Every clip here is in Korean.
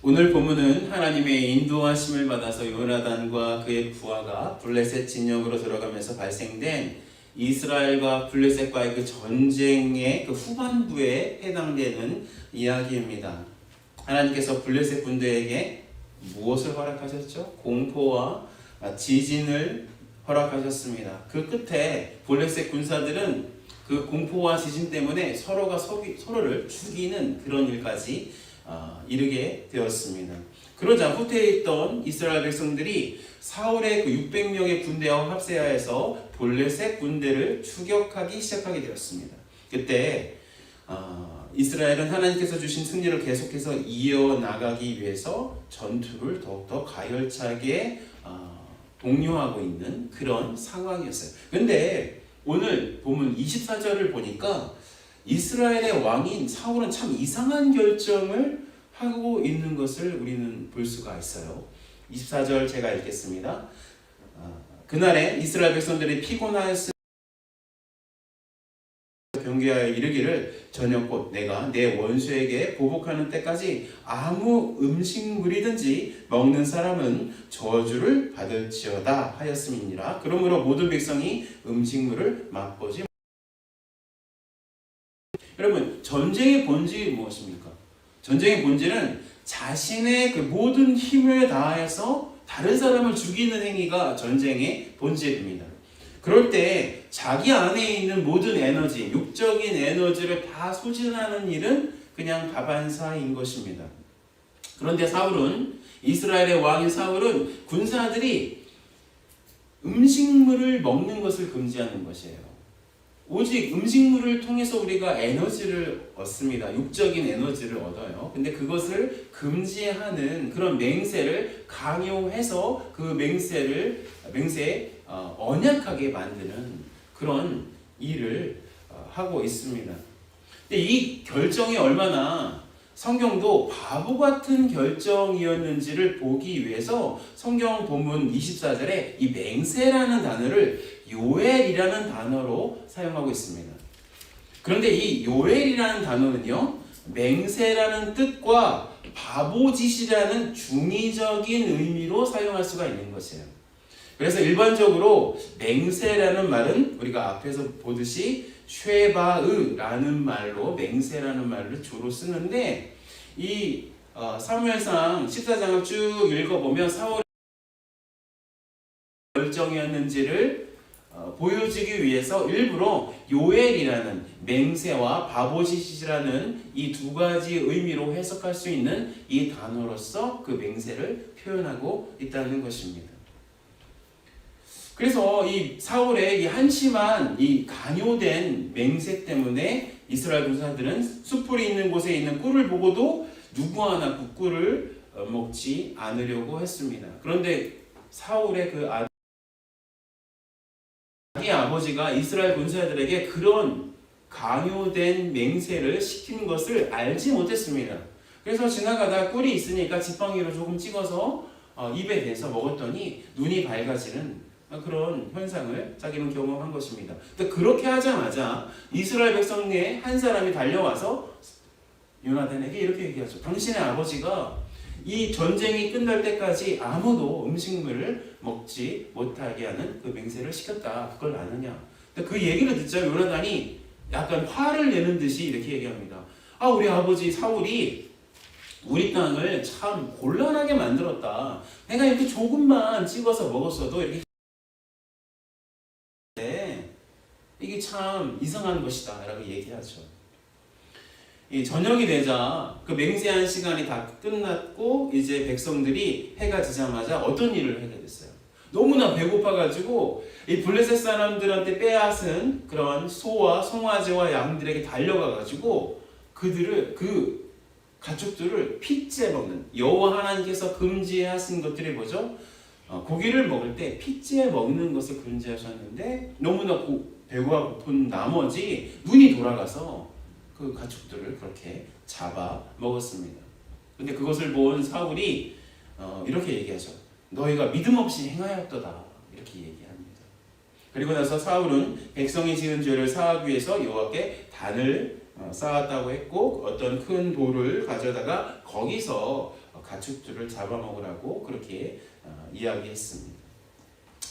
오늘 본문은 하나님의 인도하심을 받아서 요나단과 그의 부하가 블레셋 진영으로 들어가면서 발생된 이스라엘과 블레셋과의 그 전쟁의 그 후반부에 해당되는 이야기입니다. 하나님께서 블레셋 군대에게 무엇을 허락하셨죠? 공포와 지진을 허락하셨습니다. 그 끝에 블레셋 군사들은 그 공포와 지진 때문에 서로가 서로를 죽이는 그런 일까지 이르게 되었습니다. 그러자 후퇴에 있던 이스라엘 백성들이 사울의 그 600명의 군대와 합세하여서 블레셋 군대를 추격하기 시작하게 되었습니다. 그때 이스라엘은 하나님께서 주신 승리를 계속해서 이어나가기 위해서 전투를 더욱더 가열차게 독려하고 있는 그런 상황이었어요. 그런데 오늘 본문 24절을 보니까 이스라엘의 왕인 사울은 참 이상한 결정을 하고 있는 것을 우리는 볼 수가 있어요. 24절 제가 읽겠습니다. 그날에 이스라엘 백성들이 피곤하였으니 경계하여 이르기를 저녁 곧 내가 내 원수에게 보복하는 때까지 아무 음식물이든지 먹는 사람은 저주를 받을지어다 하였음이니라. 그러므로 모든 백성이 음식물을 맛보지. 여러분, 전쟁의 본질이 무엇입니까? 전쟁의 본질은 자신의 그 모든 힘을 다해서 다른 사람을 죽이는 행위가 전쟁의 본질입니다. 그럴 때 자기 안에 있는 모든 에너지, 육적인 에너지를 다 소진하는 일은 그냥 다반사인 것입니다. 그런데 사울은, 이스라엘의 왕인 사울은 군사들이 음식물을 먹는 것을 금지하는 것이에요. 오직 음식물을 통해서 우리가 에너지를 얻습니다. 육적인 에너지를 얻어요. 근데 그것을 금지하는 그런 맹세를 강요해서 그 맹세에 언약하게 만드는 그런 일을 하고 있습니다. 근데 이 결정이 얼마나 성경도 바보 같은 결정이었는지를 보기 위해서 성경 본문 24절에 이 맹세라는 단어를 요엘이라는 단어로 사용하고 있습니다. 그런데 이 요엘이라는 단어는요, 맹세라는 뜻과 바보짓이라는 중의적인 의미로 사용할 수가 있는 것이에요. 그래서 일반적으로 맹세라는 말은 우리가 앞에서 보듯이 쉐바으라는 말로 맹세라는 말을 주로 쓰는데, 이 사무엘상 14장을 쭉 읽어보면 사울의 결정이었는지를 보여주기 위해서 일부러 요엘이라는 맹세와 바보짓이라는 이 두 가지 의미로 해석할 수 있는 이 단어로서 그 맹세를 표현하고 있다는 것입니다. 그래서 이 사울의 이 한심한 이 강요된 맹세 때문에 이스라엘 군사들은 숯불이 있는 곳에 있는 꿀을 보고도 누구 하나 그 꿀을 먹지 않으려고 했습니다. 그런데 사울의 그 자기 아버지가 이스라엘 군사들에게 그런 강요된 맹세를 시킨 것을 알지 못했습니다. 그래서 지나가다 꿀이 있으니까 지팡이로 조금 찍어서 입에 대서 먹었더니 눈이 밝아지는 그런 현상을 자기는 경험한 것입니다. 근데 그렇게 하자마자 이스라엘 백성 중에 한 사람이 달려와서 요나단에게 이렇게 얘기하죠. 당신의 아버지가 이 전쟁이 끝날 때까지 아무도 음식물을 먹지 못하게 하는 그 맹세를 시켰다. 그걸 아느냐? 근데 그 얘기를 듣자 요나단이 약간 화를 내는 듯이 이렇게 얘기합니다. 우리 아버지 사울이 우리 땅을 참 곤란하게 만들었다. 내가 이렇게 조금만 찍어서 먹었어도 이게 참 이상한 것이다 라고 얘기하죠. 이 저녁이 되자 그 맹세한 시간이 다 끝났고 이제 백성들이 해가 지자마자 어떤 일을 하게 됐어요. 너무나 배고파가지고 이 블레셋 사람들한테 빼앗은 그런 소와 송아지와 양들에게 달려가가지고 그 가축들을 핏째 먹는, 여호와 하나님께서 금지하신 것들이 뭐죠? 고기를 먹을 때 핏째 먹는 것을 금지하셨는데 너무나 배가 고픈 나머지 눈이 돌아가서 그 가축들을 그렇게 잡아 먹었습니다. 근데 그것을 본 사울이 이렇게 얘기하죠. 너희가 믿음 없이 행하였도다. 이렇게 얘기합니다. 그리고 나서 사울은 백성이 지은 죄를 사하기 위해서 여호와께 단을 쌓았다고 했고 어떤 큰 돌을 가져다가 거기서 가축들을 잡아먹으라고 그렇게 이야기했습니다.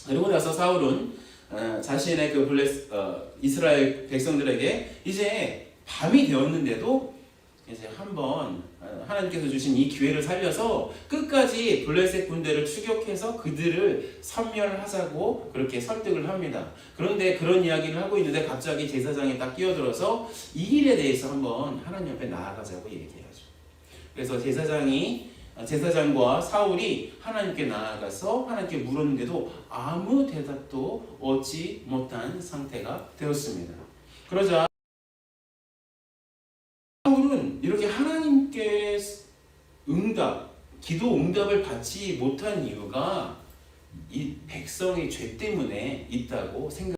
그리고 나서 사울은 자신의 이스라엘 백성들에게 이제 밤이 되었는데도 이제 한번 하나님께서 주신 이 기회를 살려서 끝까지 블레셋 군대를 추격해서 그들을 섬멸하자고 그렇게 설득을 합니다. 그런데 그런 이야기를 하고 있는데 갑자기 제사장이 딱 끼어들어서 이 일에 대해서 한번 하나님 앞에 나아가자고 얘기하죠. 그래서 제사장과 사울이 하나님께 나아가서 하나님께 물었는데도 아무 대답도 얻지 못한 상태가 되었습니다. 그러자 사울은 이렇게 하나님께 기도 응답을 받지 못한 이유가 이 백성의 죄 때문에 있다고 생각합니다.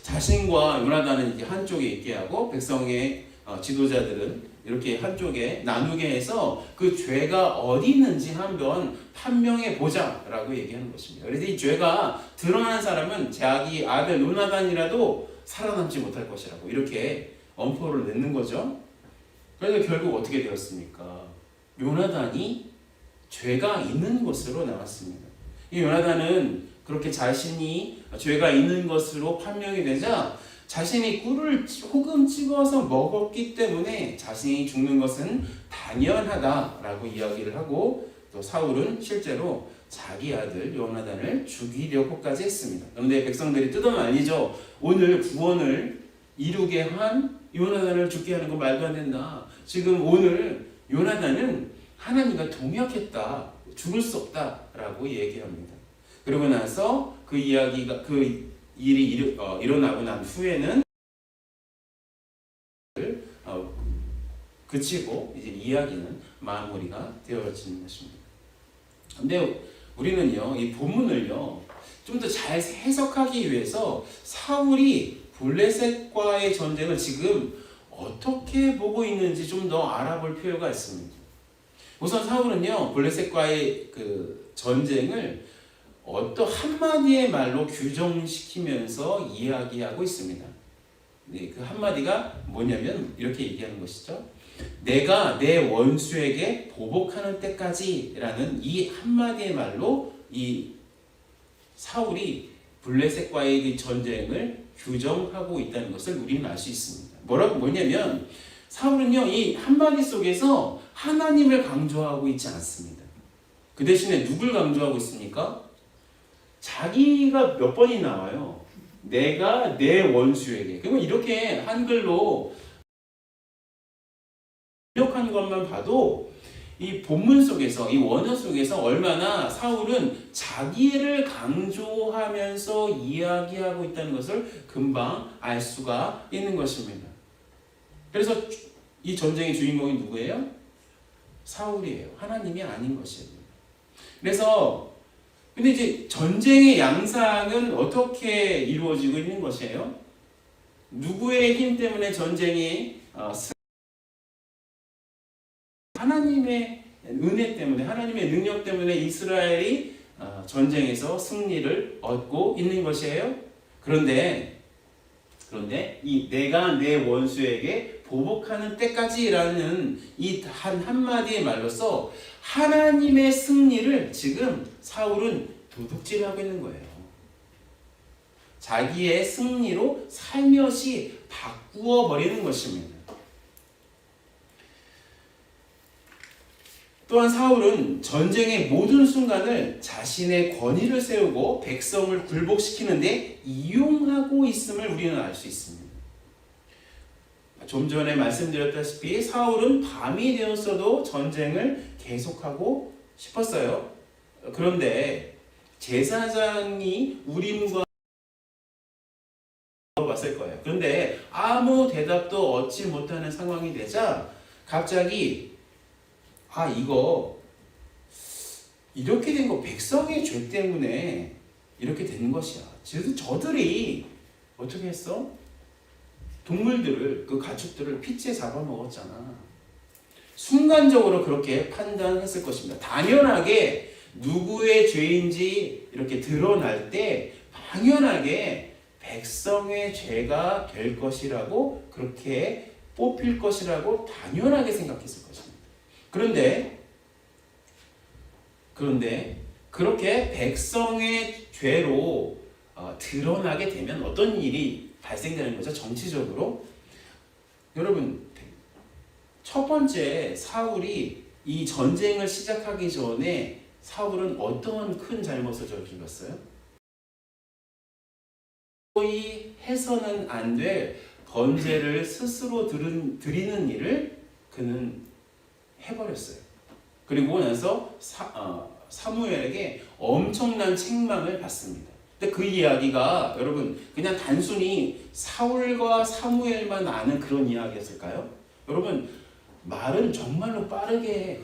자신과 요나단은 이렇게 한쪽에 있게 하고 백성의 지도자들은 이렇게 한쪽에 나누게 해서 그 죄가 어디 있는지 한번 판명해 보자라고 얘기하는 것입니다. 그래서 이 죄가 드러나는 사람은 자기 아들 요나단이라도 살아남지 못할 것이라고 이렇게 엄포를 내는 거죠. 그래서 결국 어떻게 되었습니까? 요나단이 죄가 있는 것으로 나왔습니다. 이 요나단은 그렇게 자신이 죄가 있는 것으로 판명이 되자 자신이 꿀을 조금 찍어서 먹었기 때문에 자신이 죽는 것은 당연하다라고 이야기를 하고 또 사울은 실제로 자기 아들 요나단을 죽이려고까지 했습니다. 그런데 백성들이 뜯어말리죠. 오늘 구원을 이루게 한 요나단을 죽게 하는 건 말도 안 된다. 지금 오늘 요나단은 하나님과 동역했다. 죽을 수 없다라고 얘기합니다. 그러고 나서 그 일이 일어나고 난 후에는 그치고 이제 이야기는 마무리가 되어지는 것입니다. 근데 우리는요, 이 본문을요, 좀 더 잘 해석하기 위해서 사울이 블레셋과의 전쟁을 지금 어떻게 보고 있는지 좀 더 알아볼 필요가 있습니다. 우선 사울은요, 블레셋과의 그 전쟁을 어떤 한마디의 말로 규정시키면서 이야기하고 있습니다. 네, 그 한마디가 뭐냐면 이렇게 얘기하는 것이죠. 내가 내 원수에게 보복하는 때까지라는 이 한마디의 말로 이 사울이 블레셋과의 전쟁을 규정하고 있다는 것을 우리는 알 수 있습니다. 뭐냐면 사울은요, 이 한마디 속에서 하나님을 강조하고 있지 않습니다. 그 대신에 누굴 강조하고 있습니까? 자기가 몇 번이 나와요. 내가 내 원수에게. 그러면 이렇게 한글로 번역한 것만 봐도 이 본문 속에서, 이 원어 속에서 얼마나 사울은 자기를 강조하면서 이야기하고 있다는 것을 금방 알 수가 있는 것입니다. 그래서 이 전쟁의 주인공이 누구예요? 사울이에요. 하나님이 아닌 것이에요. 그래서 근데 이제 전쟁의 양상은 어떻게 이루어지고 있는 것이에요? 누구의 힘 때문에 전쟁이 하나님의 은혜 때문에, 하나님의 능력 때문에 이스라엘이 전쟁에서 승리를 얻고 있는 것이에요. 그런데 이 내가 내 원수에게 보복하는 때까지라는 이 한마디의 말로써 하나님의 승리를 지금 사울은 도둑질하고 있는 거예요. 자기의 승리로 살며시 바꾸어 버리는 것입니다. 또한 사울은 전쟁의 모든 순간을 자신의 권위를 세우고 백성을 굴복시키는데 이용하고 있음을 우리는 알 수 있습니다. 좀 전에 말씀드렸다시피 사울은 밤이 되었어도 전쟁을 계속하고 싶었어요. 그런데 제사장이 우림과 물어봤을 거예요. 그런데 아무 대답도 얻지 못하는 상황이 되자 갑자기 이거 이렇게 된 거 백성의 죄 때문에 이렇게 된 것이야. 저들이 어떻게 했어? 동물들을, 그 가축들을 핏째 잡아먹었잖아. 순간적으로 그렇게 판단했을 것입니다. 당연하게 누구의 죄인지 이렇게 드러날 때 당연하게 백성의 죄가 될 것이라고, 그렇게 뽑힐 것이라고 당연하게 생각했을 것입니다. 그런데 그렇게 백성의 죄로 드러나게 되면 어떤 일이 발생되는 거죠? 정치적으로. 여러분, 첫 번째 사울이 이 전쟁을 시작하기 전에 사울은 어떤 큰 잘못을 저질렀어요? 거의 해서는 안 될 번제를 스스로 드리는 일을 그는 해버렸어요. 그리고 나서 사무엘에게 엄청난 책망을 받습니다. 근데 그 이야기가 여러분 그냥 단순히 사울과 사무엘만 아는 그런 이야기였을까요? 여러분 말은 정말로 빠르게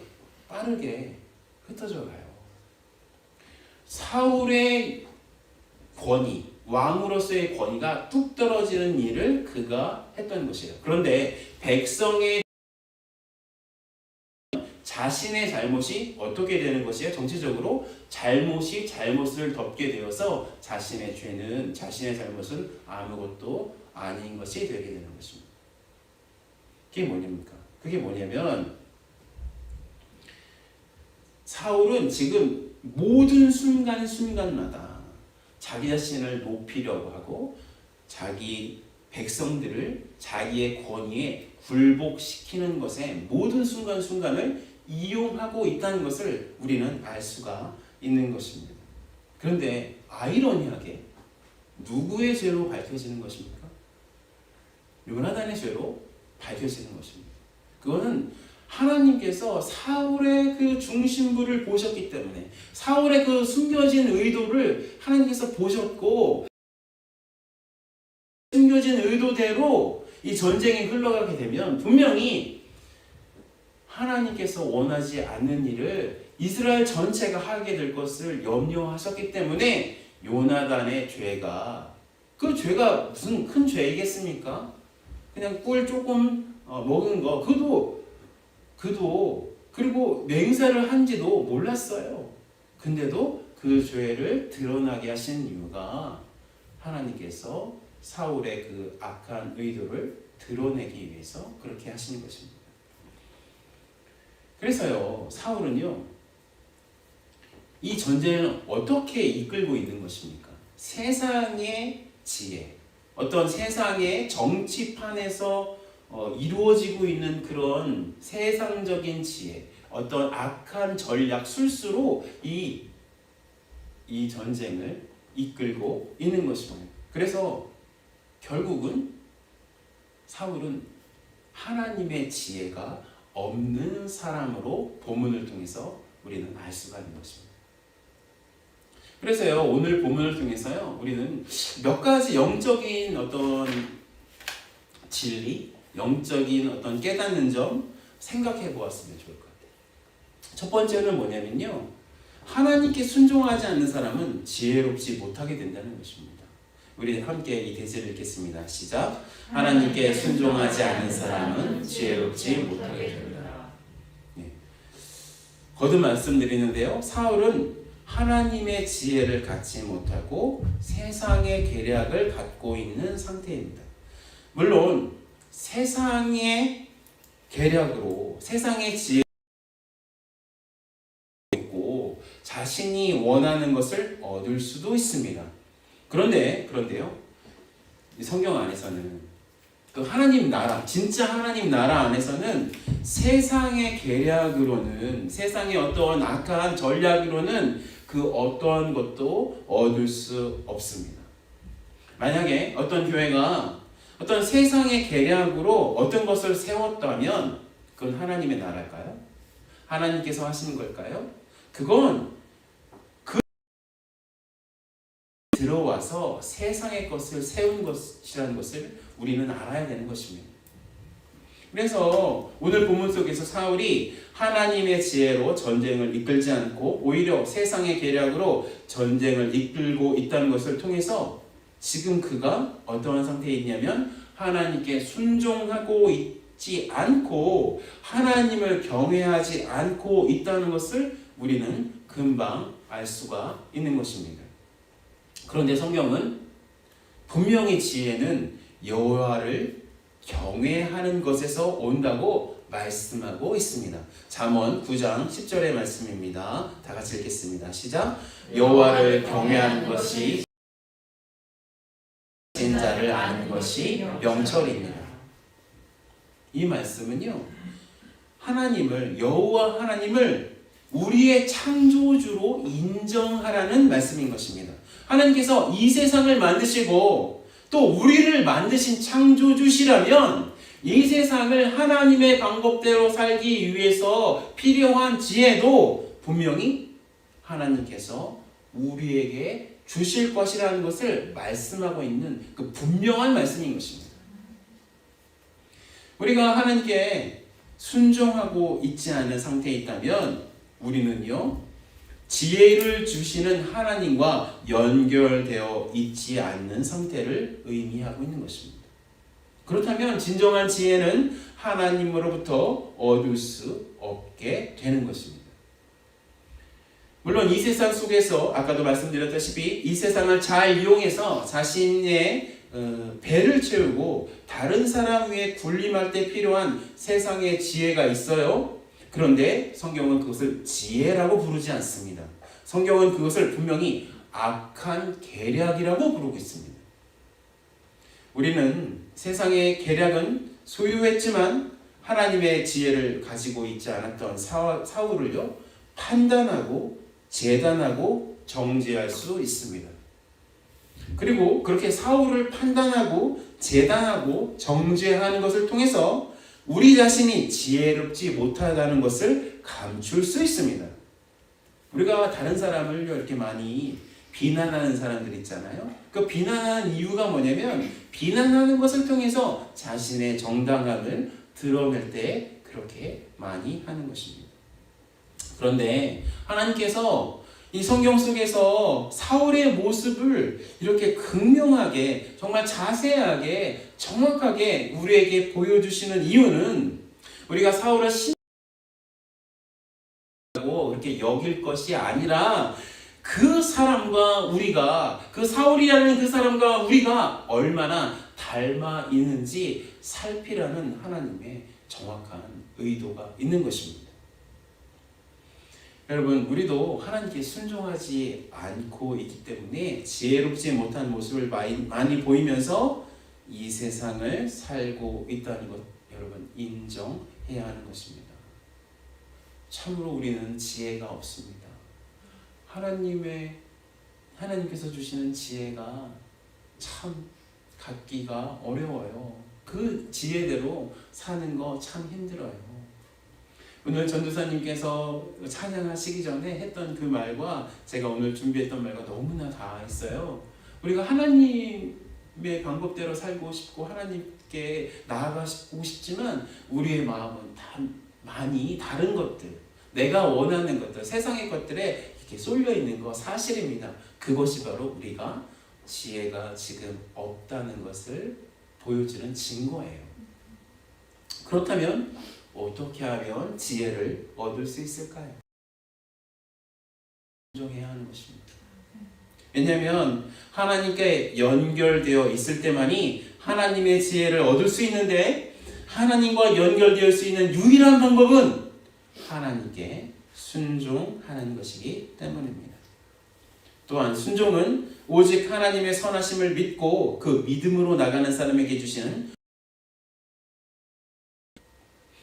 흩어져 가요. 사울의 권위, 왕으로서의 권위가 뚝 떨어지는 일을 그가 했던 것이에요. 그런데 백성의 자신의 잘못이 어떻게 되는 것이에요? 정치적으로 잘못이 잘못을 덮게 되어서 자신의 잘못은 아무것도 아닌 것이 되게 되는 것입니다. 그게 뭐냐입니까? 그게 뭐냐면 사울은 지금 모든 순간순간마다 자기 자신을 높이려고 하고 자기 백성들을 자기의 권위에 굴복시키는 것에 모든 순간순간을 이용하고 있다는 것을 우리는 알 수가 있는 것입니다. 그런데 아이러니하게 누구의 죄로 밝혀지는 것입니까? 요나단의 죄로 밝혀지는 것입니다. 그거는 하나님께서 사울의 그 중심부를 보셨기 때문에 사울의 그 숨겨진 의도를 하나님께서 보셨고 숨겨진 의도대로 이 전쟁이 흘러가게 되면 분명히 하나님께서 원하지 않는 일을 이스라엘 전체가 하게 될 것을 염려하셨기 때문에 요나단의 죄가 그 죄가 무슨 큰 죄이겠습니까? 그냥 꿀 조금 먹은 거 그도 그리고 맹세를 한지도 몰랐어요. 근데도 그 죄를 드러나게 하신 이유가 하나님께서 사울의 그 악한 의도를 드러내기 위해서 그렇게 하신 것입니다. 그래서요, 사울은요, 이 전쟁을 어떻게 이끌고 있는 것입니까? 세상의 지혜, 어떤 세상의 정치판에서 이루어지고 있는 그런 세상적인 지혜, 어떤 악한 전략, 술수로 이 전쟁을 이끌고 있는 것입니다. 그래서 결국은 사울은 하나님의 지혜가 없는 사람으로 본문을 통해서 우리는 알 수가 있는 것입니다. 그래서요, 오늘 본문을 통해서요, 우리는 몇 가지 영적인 어떤 진리, 영적인 어떤 깨닫는 점 생각해 보았으면 좋을 것 같아요. 첫 번째는 뭐냐면요, 하나님께 순종하지 않는 사람은 지혜롭지 못하게 된다는 것입니다. 우리 함께 이 대제를 읽겠습니다. 시작. 하나님께 순종하지 않는 사람은 지혜롭지 못하게 된다. 네. 거듭 말씀드리는데요, 사울은 하나님의 지혜를 갖지 못하고 세상의 계략을 갖고 있는 상태입니다. 물론 세상의 계략으로 세상의 지혜를 있고 자신이 원하는 것을 얻을 수도 있습니다. 그런데요, 성경 안에서는 그 하나님 나라, 진짜 하나님 나라 안에서는 세상의 계략으로는, 세상의 어떤 악한 전략으로는 그 어떠한 것도 얻을 수 없습니다. 만약에 어떤 교회가 어떤 세상의 계략으로 어떤 것을 세웠다면 그건 하나님의 나라일까요? 하나님께서 하시는 걸까요? 그건 들어와서 세상의 것을 세운 것이라는 것을 우리는 알아야 되는 것입니다. 그래서 오늘 본문 속에서 사울이 하나님의 지혜로 전쟁을 이끌지 않고 오히려 세상의 계략으로 전쟁을 이끌고 있다는 것을 통해서 지금 그가 어떠한 상태에 있냐면 하나님께 순종하고 있지 않고 하나님을 경외하지 않고 있다는 것을 우리는 금방 알 수가 있는 것입니다. 그런데 성경은 분명히 지혜는 여호와를 경외하는 것에서 온다고 말씀하고 있습니다. 잠언 9장 10절의 말씀입니다. 다 같이 읽겠습니다. 시작. 여호와를 경외하는 것이 자를 아는 것이 명철입니다. 이 말씀은요, 여호와 하나님을 우리의 창조주로 인정하라는 말씀인 것입니다. 하나님께서 이 세상을 만드시고 또 우리를 만드신 창조주시라면 이 세상을 하나님의 방법대로 살기 위해서 필요한 지혜도 분명히 하나님께서 우리에게 주실 것이라는 것을 말씀하고 있는 그 분명한 말씀인 것입니다. 우리가 하나님께 순종하고 있지 않은 상태에 있다면 우리는요, 지혜를 주시는 하나님과 연결되어 있지 않는 상태를 의미하고 있는 것입니다. 그렇다면 진정한 지혜는 하나님으로부터 얻을 수 없게 되는 것입니다. 물론 이 세상 속에서 아까도 말씀드렸다시피 이 세상을 잘 이용해서 자신의 배를 채우고 다른 사람 위에 군림할 때 필요한 세상의 지혜가 있어요. 그런데 성경은 그것을 지혜라고 부르지 않습니다. 성경은 그것을 분명히 악한 계략이라고 부르고 있습니다. 우리는 세상의 계략은 소유했지만 하나님의 지혜를 가지고 있지 않았던 사울을요, 판단하고 재단하고 정죄할 수 있습니다. 그리고 그렇게 사울을 판단하고 재단하고 정죄하는 것을 통해서 우리 자신이 지혜롭지 못하다는 것을 감출 수 있습니다. 우리가 다른 사람을 이렇게 많이 비난하는 사람들 있잖아요. 그 비난하는 이유가 뭐냐면 비난하는 것을 통해서 자신의 정당함을 드러낼 때 그렇게 많이 하는 것입니다. 그런데 하나님께서 이 성경 속에서 사울의 모습을 이렇게 극명하게 정말 자세하게 정확하게 우리에게 보여주시는 이유는 우리가 사울을 신하고 이렇게 여길 것이 아니라 그 사람과 우리가, 그 사울이라는 그 사람과 우리가 얼마나 닮아 있는지 살피라는 하나님의 정확한 의도가 있는 것입니다. 여러분, 우리도 하나님께 순종하지 않고 있기 때문에 지혜롭지 못한 모습을 많이 보이면서 이 세상을 살고 있다는 것, 여러분 인정해야 하는 것입니다. 참으로 우리는 지혜가 없습니다. 하나님께서 주시는 지혜가 참 갖기가 어려워요. 그 지혜대로 사는 거 참 힘들어요. 오늘 전도사님께서 찬양하시기 전에 했던 그 말과 제가 오늘 준비했던 말과 너무나 닿아있어요. 우리가 하나님의 방법대로 살고 싶고 하나님께 나아가고 싶지만 우리의 마음은 다 많이 다른 것들, 내가 원하는 것들, 세상의 것들에 이렇게 쏠려 있는 거 사실입니다. 그것이 바로 우리가 지혜가 지금 없다는 것을 보여주는 증거예요. 그렇다면 어떻게 하면 지혜를 얻을 수 있을까요? 순종해야 하는 것입니다. 왜냐하면 하나님께 연결되어 있을 때만이 하나님의 지혜를 얻을 수 있는데, 하나님과 연결되어 수 있는 유일한 방법은 하나님께 순종하는 것이기 때문입니다. 또한 순종은 오직 하나님의 선하심을 믿고 그 믿음으로 나가는 사람에게 주시는,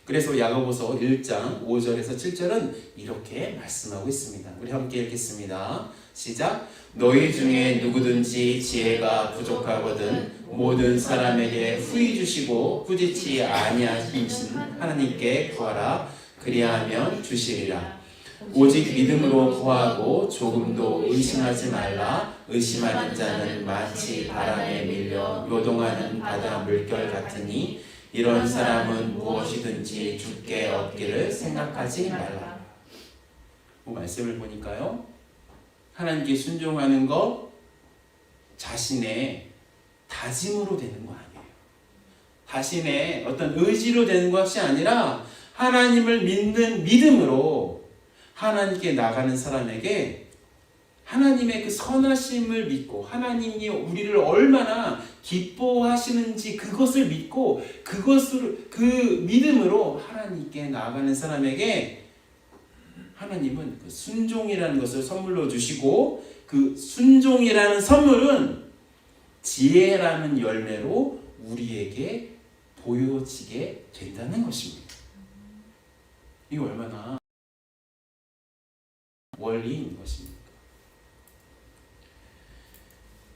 그래서 야고보서 1장 5절에서 7절은 이렇게 말씀하고 있습니다. 우리 함께 읽겠습니다. 시작. 너희 중에 누구든지 지혜가 부족하거든 모든 사람에게 후히 주시고 꾸짖지 아니하신 하나님께 구하라. 그리하면 주시리라. 오직 믿음으로 구하고 조금도 의심하지 말라. 의심하는 자는 마치 바람에 밀려 요동하는 바다 물결 같으니 이런 사람은 무엇이든지 주께 얻기를 생각하지 말라. 말씀을 보니까요, 하나님께 순종하는 것 자신의 다짐으로 되는 거 아니에요. 자신의 어떤 의지로 되는 것이 아니라 하나님을 믿는 믿음으로 하나님께 나가는 사람에게 하나님의 그 선하심을 믿고 하나님이 우리를 얼마나 기뻐하시는지 그것을 믿고 그 믿음으로 하나님께 나아가는 사람에게 하나님은 그 순종이라는 것을 선물로 주시고 그 순종이라는 선물은 지혜라는 열매로 우리에게 보여지게 된다는 것입니다. 이 얼마나 원리인 것입니까?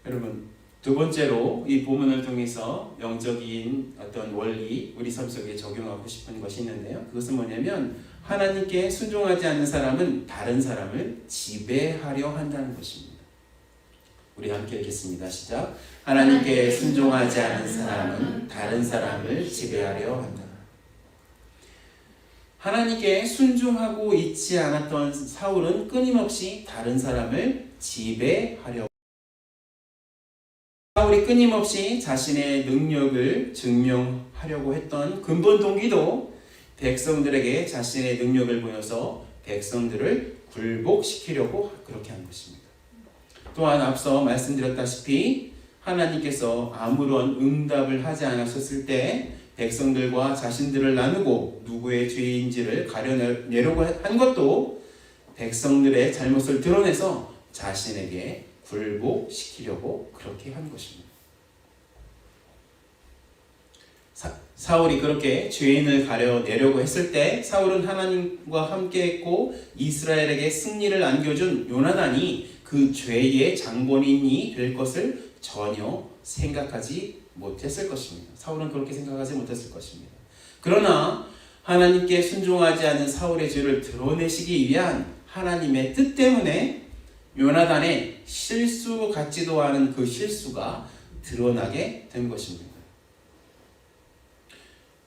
여러분, 두 번째로 이 본문을 통해서 영적인 어떤 원리 우리 삶 속에 적용하고 싶은 것이 있는데요. 그것은 뭐냐면 하나님께 순종하지 않는 사람은 다른 사람을 지배하려 한다는 것입니다. 우리 함께 읽겠습니다. 시작. 하나님께 순종하지 않은 사람은 다른 사람을 지배하려 한다. 하나님께 순종하고 있지 않았던 사울은 끊임없이 다른 사람을 지배하려고 사울이 끊임없이 자신의 능력을 증명하려고 했던 근본 동기도 백성들에게 자신의 능력을 보여서 백성들을 굴복시키려고 그렇게 한 것입니다. 또한 앞서 말씀드렸다시피 하나님께서 아무런 응답을 하지 않으셨을 때 백성들과 자신들을 나누고 누구의 죄인지를 가려내려고 한 것도 백성들의 잘못을 드러내서 자신에게 굴복시키려고 그렇게 한 것입니다. 사울이 그렇게 죄인을 가려내려고 했을 때 사울은 하나님과 함께했고 이스라엘에게 승리를 안겨준 요나단이 그 죄의 장본인이 될 것을 전혀 생각하지 못했을 것입니다. 사울은 그렇게 생각하지 못했을 것입니다. 그러나 하나님께 순종하지 않은 사울의 죄를 드러내시기 위한 하나님의 뜻 때문에 요나단의 실수 같지도 않은 그 실수가 드러나게 된 것입니다.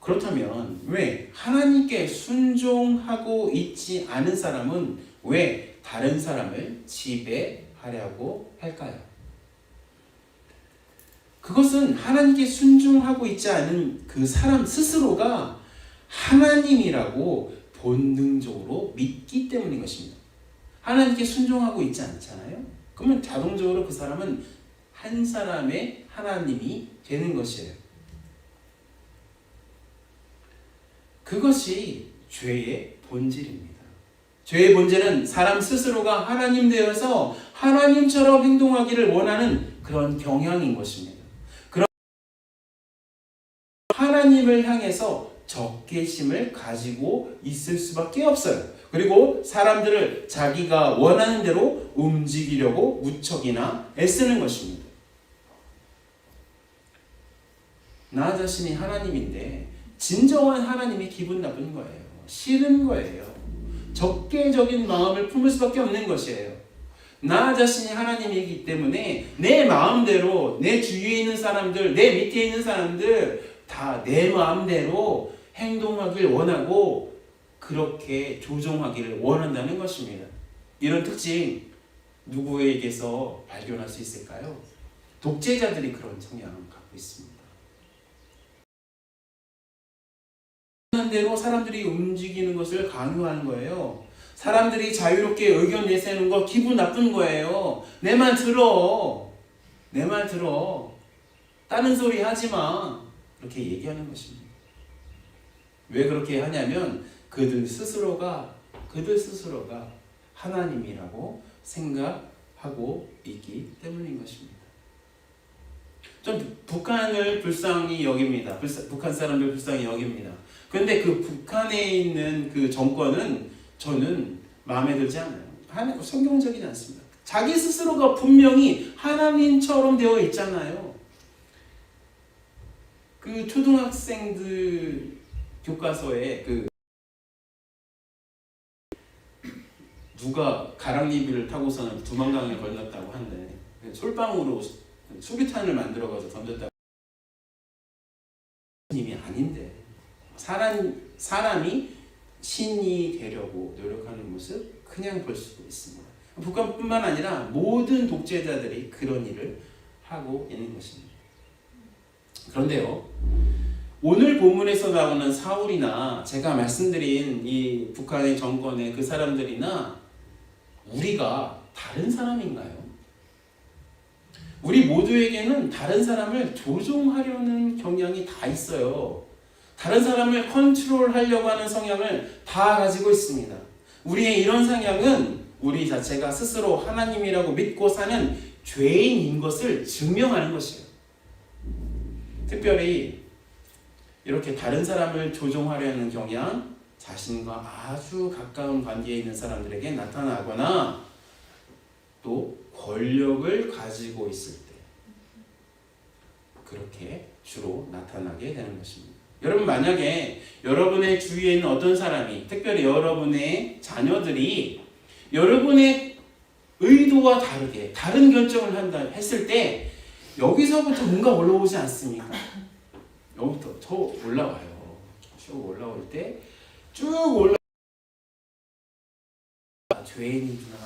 그렇다면 왜 하나님께 순종하고 있지 않은 사람은 왜 다른 사람을 지배하려고 할까요? 그것은 하나님께 순종하고 있지 않은 그 사람 스스로가 하나님이라고 본능적으로 믿기 때문인 것입니다. 하나님께 순종하고 있지 않잖아요. 그러면 자동적으로 그 사람은 한 사람의 하나님이 되는 것이에요. 그것이 죄의 본질입니다. 죄의 본질은 사람 스스로가 하나님 되어서 하나님처럼 행동하기를 원하는 그런 경향인 것입니다. 그런 하나님을 향해서 적개심을 가지고 있을 수밖에 없어요. 그리고 사람들을 자기가 원하는 대로 움직이려고 무척이나 애쓰는 것입니다. 나 자신이 하나님인데 진정한 하나님이 기분 나쁜 거예요. 싫은 거예요. 적개적인 마음을 품을 수밖에 없는 것이에요. 나 자신이 하나님이기 때문에 내 마음대로 내 주위에 있는 사람들, 내 밑에 있는 사람들 다 내 마음대로 행동하길 원하고 그렇게 조종하기를 원한다는 것입니다. 이런 특징 누구에게서 발견할 수 있을까요? 독재자들이 그런 성향을 갖고 있습니다. 대로 사람들이 움직이는 것을 강요하는 거예요. 사람들이 자유롭게 의견 내세우는 거 기분 나쁜 거예요. 내 말 들어. 내 말 들어. 다른 소리 하지 마. 그렇게 얘기하는 것입니다. 왜 그렇게 하냐면 그들 스스로가 하나님이라고 생각하고 있기 때문인 것입니다. 좀 북한을 불쌍히 여깁니다. 북한 사람들 불쌍히 여깁니다. 그런데 그 북한에 있는 그 정권은 저는 마음에 들지 않아요. 성경적이지 않습니다. 자기 스스로가 분명히 하나님처럼 되어 있잖아요. 그 초등학생들 교과서에 그 누가 가랑잎을 타고서는 두만강을 건넜다고 하는데 솔방울로 수류탄을 만들어가지고 던졌다고 님이 아닌데 사람이 신이 되려고 노력하는 모습 그냥 볼 수 있습니다. 북한뿐만 아니라 모든 독재자들이 그런 일을 하고 있는 것입니다. 그런데요, 오늘 본문에서 나오는 사울이나 제가 말씀드린 이 북한의 정권의 그 사람들이나 우리가 다른 사람인가요? 우리 모두에게는 다른 사람을 조종하려는 경향이 다 있어요. 다른 사람을 컨트롤하려고 하는 성향을 다 가지고 있습니다. 우리의 이런 성향은 우리 자체가 스스로 하나님이라고 믿고 사는 죄인인 것을 증명하는 것이에요. 특별히 이렇게 다른 사람을 조종하려는 경향, 자신과 아주 가까운 관계에 있는 사람들에게 나타나거나 또 권력을 가지고 있을 때 그렇게 주로 나타나게 되는 것입니다. 여러분, 만약에 여러분의 주위에 있는 어떤 사람이, 특별히 여러분의 자녀들이 여러분의 의도와 다르게 다른 결정을 한다 했을 때 여기서부터 뭔가 올라오지 않습니까? 여기부터 더 올라와요. 쭉 올라올 때 쭉 올라 죄인이구나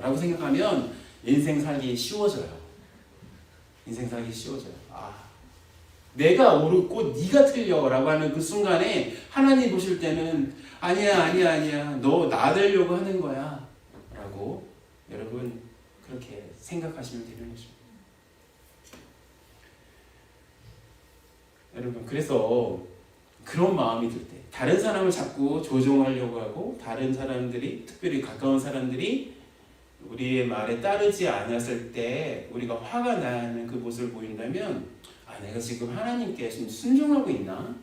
라고 생각하면 인생 살기 쉬워져요. 인생 살기 쉬워져요. 내가 옳고 네가 틀려 라고 하는 그 순간에 하나님 보실 때는 아니야 너 나대려고 하는 거야 라고 여러분 그렇게 생각하시면 되는 것입니다. 여러분, 그래서 그런 마음이 들 때 다른 사람을 자꾸 조종하려고 하고 다른 사람들이, 특별히 가까운 사람들이 우리의 말에 따르지 않았을 때 우리가 화가 나는 그 모습을 보인다면 내가 지금 하나님께 순종하고 있나?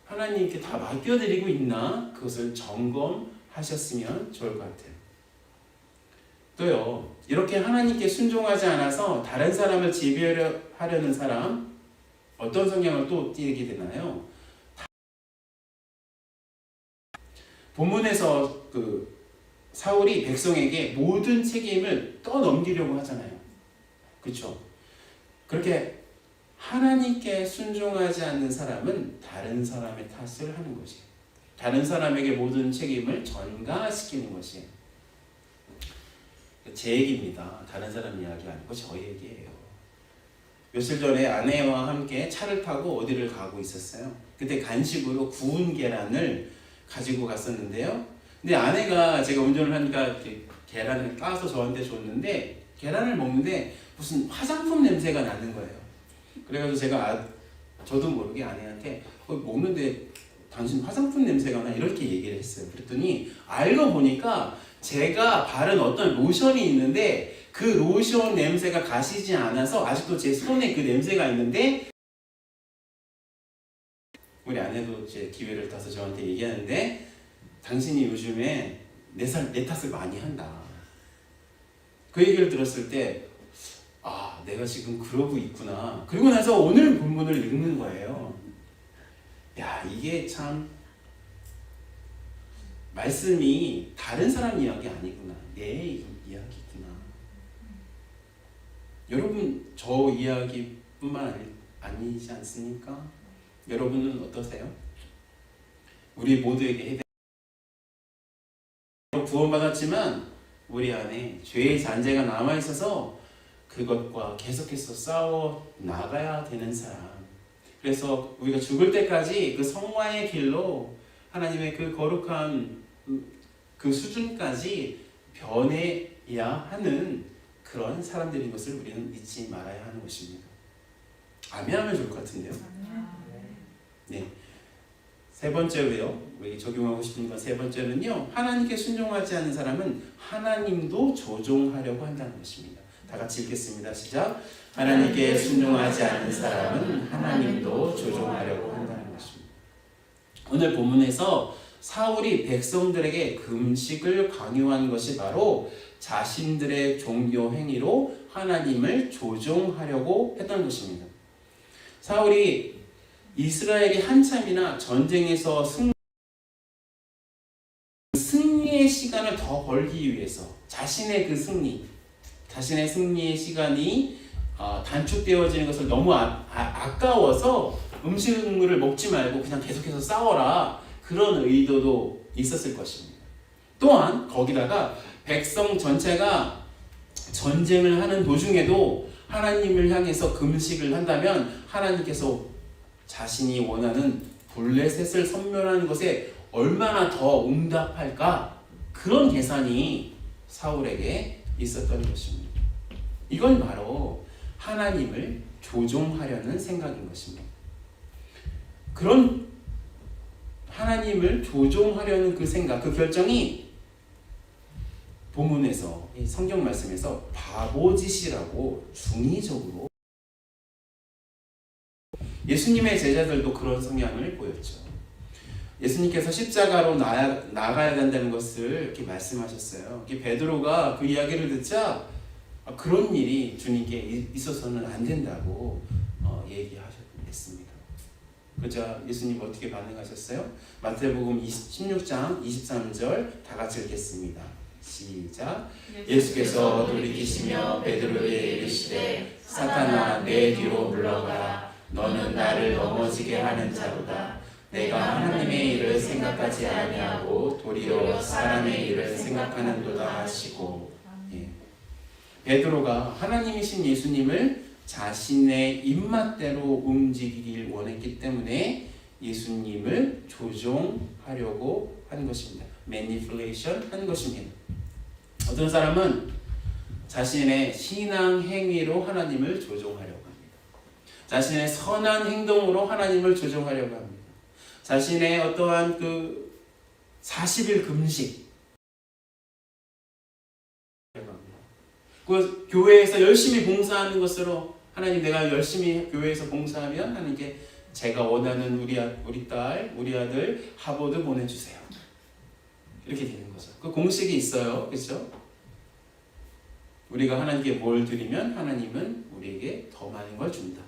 하나님께 다 맡겨드리고 있나? 그것을 점검하셨으면 좋을 것 같아요. 또요, 이렇게 하나님께 순종하지 않아서 다른 사람을 지배하려는 사람, 어떤 성향을 또 띠게 되나요? 본문에서 사울이 백성에게 모든 책임을 떠넘기려고 하잖아요. 그렇죠? 그렇게 하나님께 순종하지 않는 사람은 다른 사람의 탓을 하는 것이에요. 다른 사람에게 모든 책임을 전가시키는 것이에요. 제 얘기입니다. 다른 사람 이야기 아니고 저희 얘기예요. 며칠 전에 아내와 함께 차를 타고 어디를 가고 있었어요. 그때 간식으로 구운 계란을 가지고 갔었는데요. 근데 아내가 제가 운전을 하니까 이렇게 계란을 까서 저한테 줬는데 계란을 먹는데 무슨 화장품 냄새가 나는 거예요. 그래가지고 제가 저도 모르게 아내한테 먹는데 당신 화장품 냄새가 나 이렇게 얘기를 했어요. 그랬더니 알고 보니까 제가 바른 어떤 로션이 있는데 그 로션 냄새가 가시지 않아서 아직도 제 손에 그 냄새가 있는데 우리 아내도 제 기회를 타서 저한테 얘기하는데 당신이 요즘에 내 탓을 많이 한다. 그 얘기를 들었을 때 내가 지금 그러고 있구나. 그리고 나서 오늘 본문을 읽는 거예요. 야, 이게 참 말씀이 다른 사람 이야기 아니구나. 내 이야기구나. 여러분, 저 이야기뿐만 아니지 않습니까? 여러분은 어떠세요? 우리 모두에게 구원받았지만 우리 안에 죄의 잔재가 남아있어서 그것과 계속해서 싸워 나가야 되는 사람. 그래서 우리가 죽을 때까지 그 성화의 길로 하나님의 그 거룩한 그 수준까지 변해야 하는 그런 사람들인 것을 우리는 잊지 말아야 하는 것입니다. 아멘 하면 좋을 것 같은데요. 네. 세 번째로요, 우리 적용하고 싶은 건 세 번째는요, 하나님께 순종하지 않는 사람은 하나님도 조종하려고 한다는 것입니다. 다 같이 읽겠습니다. 시작. 하나님께 순종하지 않는 사람은 하나님도 조종하려고 한다는 것입니다. 오늘 본문에서 사울이 백성들에게 금식을 강요한 것이 바로 자신들의 종교 행위로 하나님을 조종하려고 했던 것입니다. 사울이 이스라엘이 한참이나 전쟁에서 승리의 시간을 더 벌기 위해서 자신의 승리의 시간이 단축되어지는 것을 너무 아까워서 음식물을 먹지 말고 그냥 계속해서 싸워라, 그런 의도도 있었을 것입니다. 또한 거기다가 백성 전체가 전쟁을 하는 도중에도 하나님을 향해서 금식을 한다면 하나님께서 자신이 원하는 블레셋을 선멸하는 것에 얼마나 더 응답할까, 그런 계산이 사울에게 있었던 것입니다. 이건 바로 하나님을 조종하려는 생각인 것입니다. 그런 하나님을 조종하려는 그 생각, 그 결정이 본문에서, 이 성경 말씀에서 바보짓이라고 중의적으로, 예수님의 제자들도 그런 성향을 보였죠. 예수님께서 십자가로 나가야 된다는 것을 이렇게 말씀하셨어요. 베드로가 그 이야기를 듣자 그런 일이 주님께 있어서는 안 된다고 얘기하셨습니다. 그자 예수님 어떻게 반응하셨어요? 마태복음 16장 23절 다 같이 읽겠습니다. 시작. 예수께서 돌이키시며 베드로에게 이르시되 사탄아 내 뒤로 물러가라. 너는 나를 넘어지게 하는 자로다. 내가 하나님의 일을 생각하지 아니하고 도리어 사람의 일을 생각하는도다 하시고. 베드로가 하나님이신 예수님을 자신의 입맛대로 움직이길 원했기 때문에 예수님을 조종하려고 한 것입니다. 매니플레이션 한 것입니다. 어떤 사람은 자신의 신앙 행위로 하나님을 조종하려고 합니다. 자신의 선한 행동으로 하나님을 조종하려고 합니다. 자신의 어떠한 그 40일 금식, 그 교회에서 열심히 봉사하는 것으로 하나님, 내가 열심히 교회에서 봉사하면 하나님께 제가 원하는 우리 딸, 우리 아들 하버드 보내주세요. 이렇게 되는 거죠. 그 공식이 있어요. 그렇죠? 우리가 하나님께 뭘 드리면 하나님은 우리에게 더 많은 걸 준다.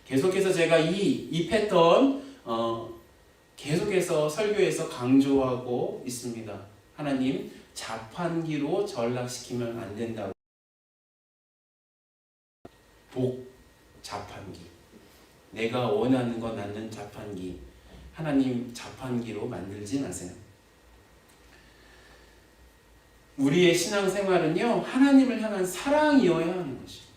계속해서 제가 이 패턴 계속해서 설교에서 강조하고 있습니다. 하나님, 자판기로 전락시키면 안 된다고. 복 자판기, 내가 원하는 거 낳는 자판기, 하나님 자판기로 만들지 마세요. 우리의 신앙생활은요, 하나님을 향한 사랑이어야 하는 것입니다.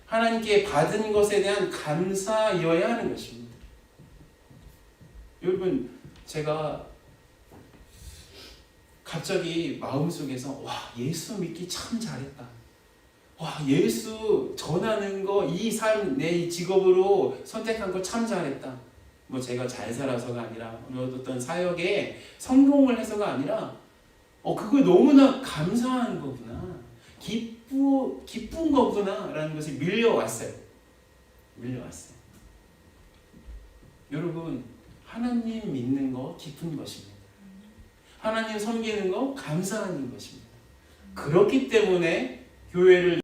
하나님께 받은 것에 대한 감사이어야 하는 것입니다. 여러분, 제가 갑자기 마음속에서 예수 믿기 참 잘했다. 예수 전하는 거, 이 삶, 내 직업으로 선택한 거 참 잘했다. 제가 잘 살아서가 아니라, 어떤 사역에 성공을 해서가 아니라, 그거 너무나 감사한 거구나. 기쁜 거구나. 라는 것이 밀려왔어요. 여러분, 하나님 믿는 거 기쁜 것입니다. 하나님 섬기는 거 감사하는 것입니다. 그렇기 때문에 교회를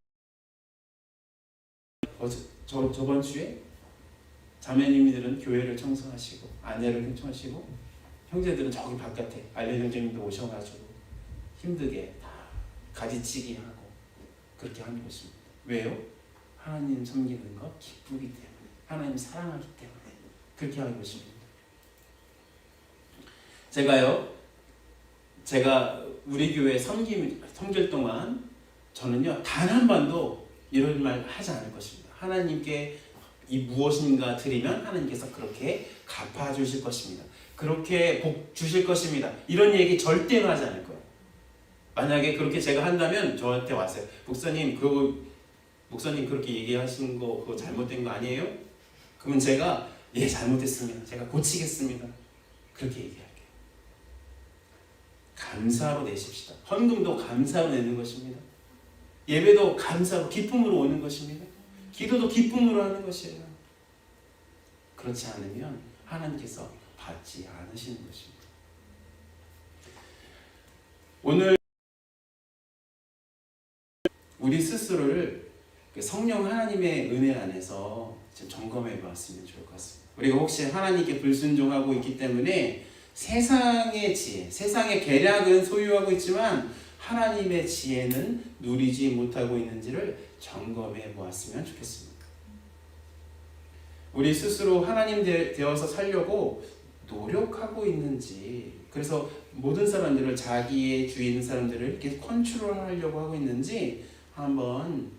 저번 주에 자매님들은 교회를 청소하시고 아내를 청소하시고 형제들은 저기 바깥에 알레 형제님도 오셔가지고 힘들게 다 가지치기 하고 그렇게 하는 것입니다. 왜요? 하나님 섬기는 거 기쁘기 때문에, 하나님 사랑하기 때문에 그렇게 하는 것입니다. 제가 우리 교회 섬길 동안 저는요, 단 한 번도 이런 말 하지 않을 것입니다. 하나님께 이 무엇인가 드리면 하나님께서 그렇게 갚아주실 것입니다. 그렇게 복 주실 것입니다. 이런 얘기 절대로 하지 않을 거예요. 만약에 그렇게 제가 한다면 저한테 왔어요. 목사님 그렇게 얘기하시는 거 그거 잘못된 거 아니에요? 그러면 제가 잘못했습니다. 제가 고치겠습니다. 그렇게 얘기할게요. 감사로 내십시다. 헌금도 감사로 내는 것입니다. 예배도 감사로 기쁨으로 오는 것입니다. 기도도 기쁨으로 하는 것이에요. 그렇지 않으면 하나님께서 받지 않으시는 것입니다. 오늘 우리 스스로를 성령 하나님의 은혜 안에서 좀 점검해 봤으면 좋을 것 같습니다. 우리가 혹시 하나님께 불순종하고 있기 때문에 세상의 지혜, 세상의 계략은 소유하고 있지만 하나님의 지혜는 누리지 못하고 있는지를 점검해 보았으면 좋겠습니다. 우리 스스로 하나님 되어서 살려고 노력하고 있는지, 그래서 모든 사람들을, 자기의 주위에 있는 사람들을 이렇게 컨트롤하려고 하고 있는지 한번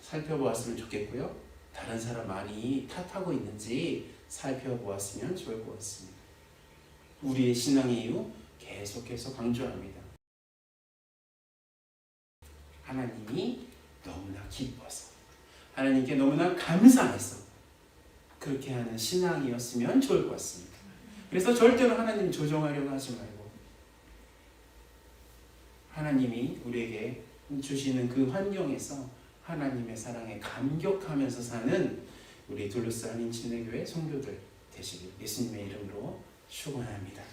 살펴보았으면 좋겠고요. 다른 사람 많이 탓하고 있는지 살펴보았으면 좋을 것 같습니다. 우리의 신앙의 이유 계속해서 강조합니다. 하나님이 너무나 기뻐서, 하나님께 너무나 감사해서 그렇게 하는 신앙이었으면 좋을 것 같습니다. 그래서 절대로 하나님 조종하려고 하지 말고 하나님이 우리에게 주시는 그 환경에서 하나님의 사랑에 감격하면서 사는 우리 둘루스 한인침례교회 성도들 되시길 예수님의 이름으로 축원합니다.